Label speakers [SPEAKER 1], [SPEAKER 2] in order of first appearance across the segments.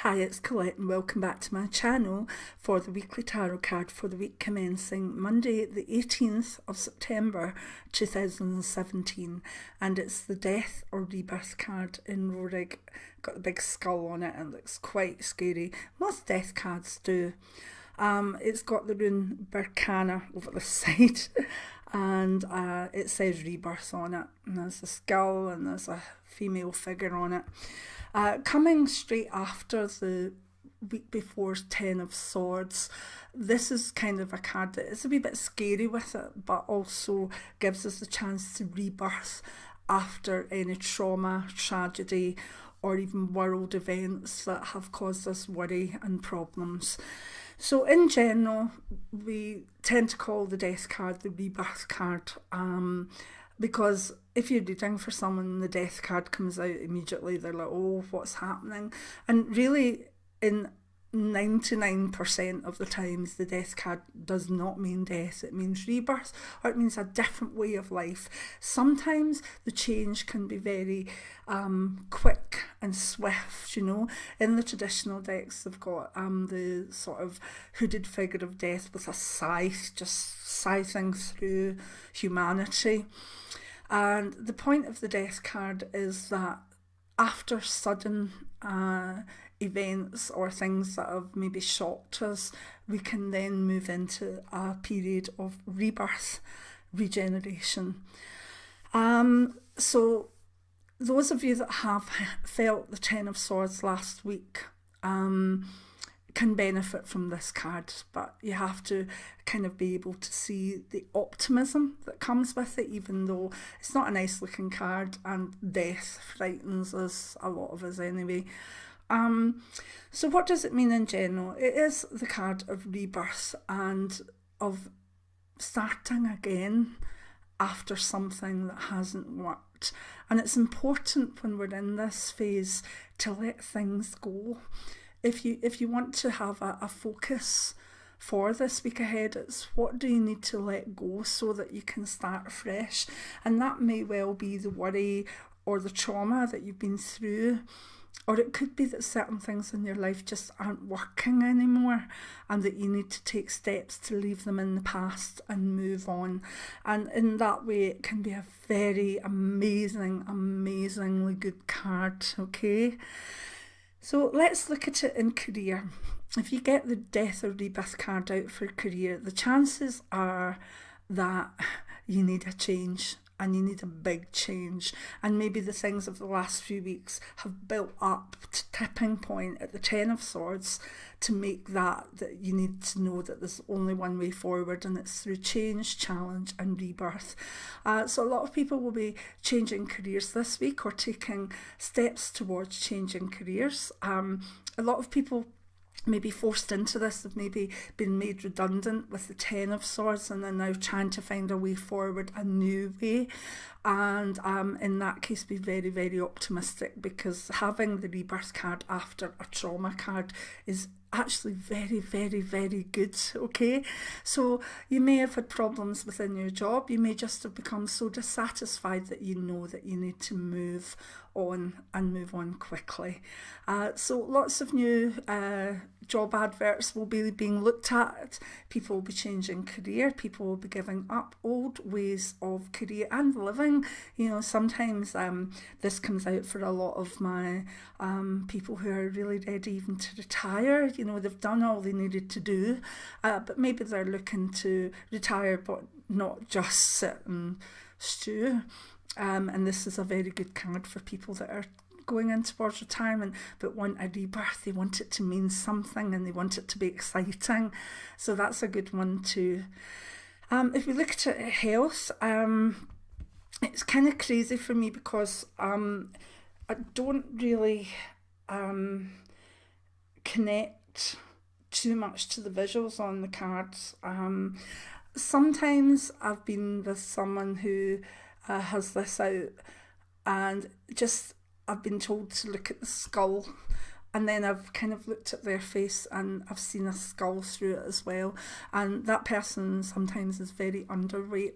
[SPEAKER 1] Hi, it's Colette and welcome back to my channel for the weekly tarot card for the week commencing Monday the 18th of September 2017, and it's the Death or Rebirth card in Rorig. Got the big skull on it and looks quite scary. Most death cards do. It's got the rune Berkana over the side and it says rebirth on it, and there's a skull and there's a female figure on it. Coming straight after the week before's Ten of Swords, this is kind of a card that is a wee bit scary with it, but also gives us the chance to rebirth after any trauma, tragedy, or even world events that have caused us worry and problems. So in general, we tend to call the death card the rebirth card, because if you're reading for someone, the death card comes out immediately, they're like, oh, what's happening? And really, in 99% of the times, the death card does not mean death. It means rebirth, or it means a different way of life. Sometimes the change can be very quick and swift, you know. In the traditional decks, they've got the sort of hooded figure of death with a scythe, just scything through humanity. And the point of the death card is that after sudden events or things that have maybe shocked us, we can then move into a period of rebirth, regeneration. So those of you that have felt the Ten of Swords last week can benefit from this card, but you have to kind of be able to see the optimism that comes with it, even though it's not a nice looking card and death frightens us, a lot of us anyway. So what does it mean in general? It is the card of rebirth and of starting again after something that hasn't worked. And it's important when we're in this phase to let things go. If you want to have a focus for this week ahead, it's what do you need to let go so that you can start fresh. And that may well be the worry or the trauma that you've been through, or it could be that certain things in your life just aren't working anymore and that you need to take steps to leave them in the past and move on. And in that way, it can be a very amazingly good card, okay? So let's look at it in career. If you get the Death or Rebirth card out for career, the chances are that you need a change, and you need a big change. And maybe the things of the last few weeks have built up to tipping point at the Ten of Swords to make that you need to know that there's only one way forward, and it's through change, challenge and rebirth. So a lot of people will be changing careers this week or taking steps towards changing careers. A lot of people may be forced into this, have maybe been made redundant with the Ten of Swords and are now trying to find a way forward, a new way. And in that case, be very optimistic, because having the rebirth card after a trauma card is actually very good, okay? So you may have had problems within your job, you may just have become so dissatisfied that you know that you need to move on and move on quickly. So lots of new job adverts will be being looked at, people will be changing career, people will be giving up old ways of career and living. You know, sometimes this comes out for a lot of my people who are really ready even to retire. You know, they've done all they needed to do, but maybe they're looking to retire but not just sit and stew. And this is a very good card for people that are going in towards retirement but want a rebirth. They want it to mean something and they want it to be exciting. So that's a good one too. If we look at it, health, it's kind of crazy for me because I don't really connect too much to the visuals on the cards. Sometimes I've been with someone who has this out, and just I've been told to look at the skull, and then I've kind of looked at their face and I've seen a skull through it as well, and that person sometimes is very underweight,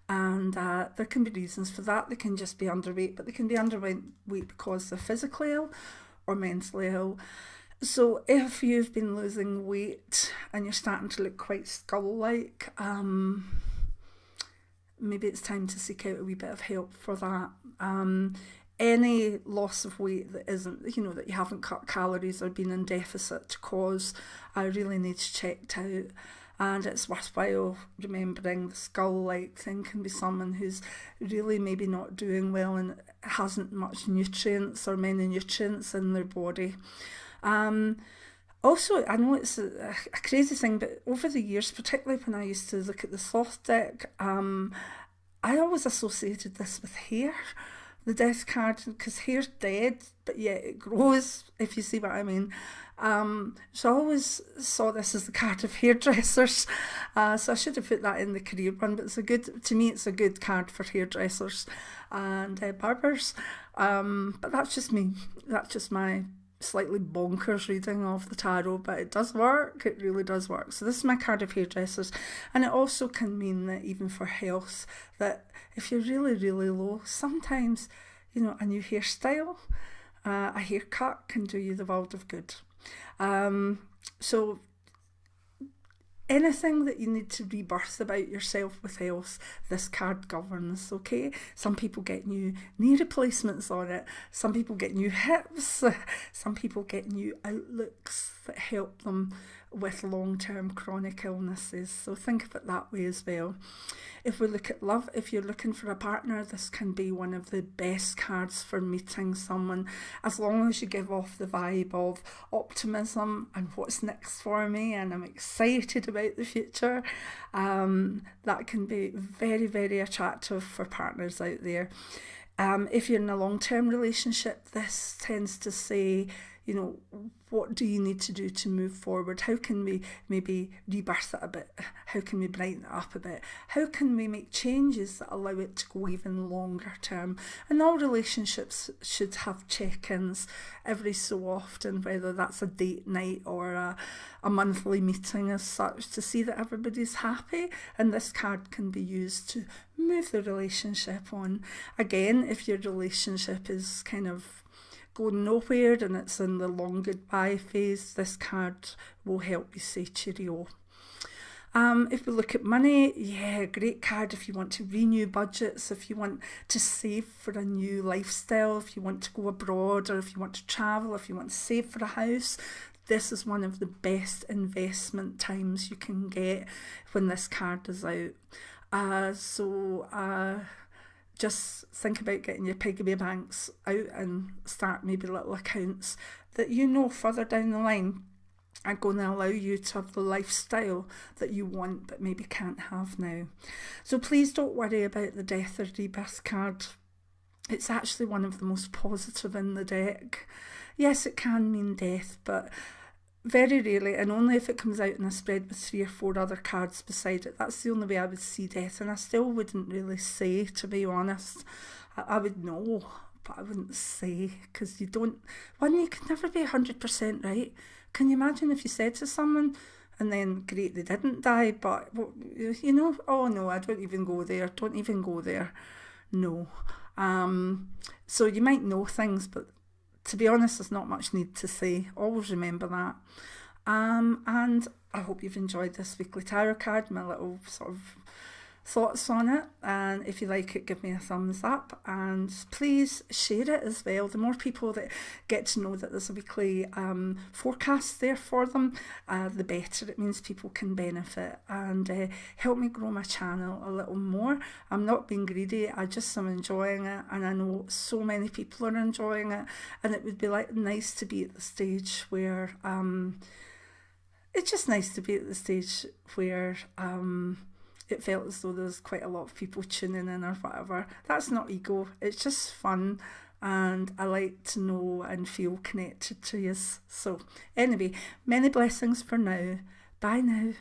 [SPEAKER 1] and there can be reasons for that. They can just be underweight, but they can be underweight because they're physically ill or mentally ill. So if you've been losing weight and you're starting to look quite skull-like, maybe it's time to seek out a wee bit of help for that. Any loss of weight that isn't, that you haven't cut calories or been in deficit to cause, really needs checked out. And it's worthwhile remembering the skull-like thing can be someone who's really maybe not doing well and hasn't much nutrients or many nutrients in their body. Also, I know it's a crazy thing, but over the years, particularly when I used to look at the soft deck, I always associated this with hair, the death card, because hair's dead, but yet it grows, if you see what I mean. So I always saw this as the card of hairdressers. So I should have put that in the career one, but to me it's a good card for hairdressers and barbers. But that's just me. That's just my slightly bonkers reading of the tarot, but it does work. It really does work. So this is my card of hairdressers, and it also can mean that even for health, that if you're really, really low, sometimes, a new hairstyle, a haircut can do you the world of good. So anything that you need to rebirth about yourself with health, this card governs, okay? Some people get new knee replacements on it. Some people get new hips. Some people get new outlooks that help them with long-term chronic illnesses. So think of it that way as well. If we look at love, if you're looking for a partner, this can be one of the best cards for meeting someone, as long as you give off the vibe of optimism and what's next for me and I'm excited about the future. That can be very, very attractive for partners out there. If you're in a long-term relationship, this tends to say, what do you need to do to move forward? How can we maybe rebirth it a bit? How can we brighten it up a bit? How can we make changes that allow it to go even longer term? And all relationships should have check-ins every so often, whether that's a date night or a monthly meeting as such, to see that everybody's happy. And this card can be used to move the relationship on. Again, if your relationship is kind of going nowhere and it's in the long goodbye phase, this card will help you say cheerio. If we look at money, great card if you want to renew budgets, if you want to save for a new lifestyle, if you want to go abroad, or if you want to travel, if you want to save for a house. This is one of the best investment times you can get when this card is out. Just think about getting your piggy banks out and start maybe little accounts that further down the line are going to allow you to have the lifestyle that you want but maybe can't have now. So please don't worry about the death or rebirth card. It's actually one of the most positive in the deck. Yes, it can mean death, but very rarely, and only if it comes out in a spread with 3 or 4 other cards beside it. That's the only way I would see death, and I still wouldn't really say, to be honest. I would know, but I wouldn't say, because you can never be 100% right. Can you imagine if you said to someone, and then, great, they didn't die, but, oh no, I don't even go there. No. So you might know things, but to be honest, there's not much need to say. Always remember that. And I hope you've enjoyed this weekly tarot card, my little sort of thoughts on it. And if you like it, give me a thumbs up, and please share it as well. The more people that get to know that there's a weekly forecast there for them, the better. It means people can benefit and help me grow my channel a little more. I'm not being greedy, I just am enjoying it, and I know so many people are enjoying it, and it would be nice to be at the stage where it's just nice to be at the stage where it felt as though there's quite a lot of people tuning in or whatever. That's not ego, it's just fun, and I like to know and feel connected to you. So anyway, many blessings for now. Bye now.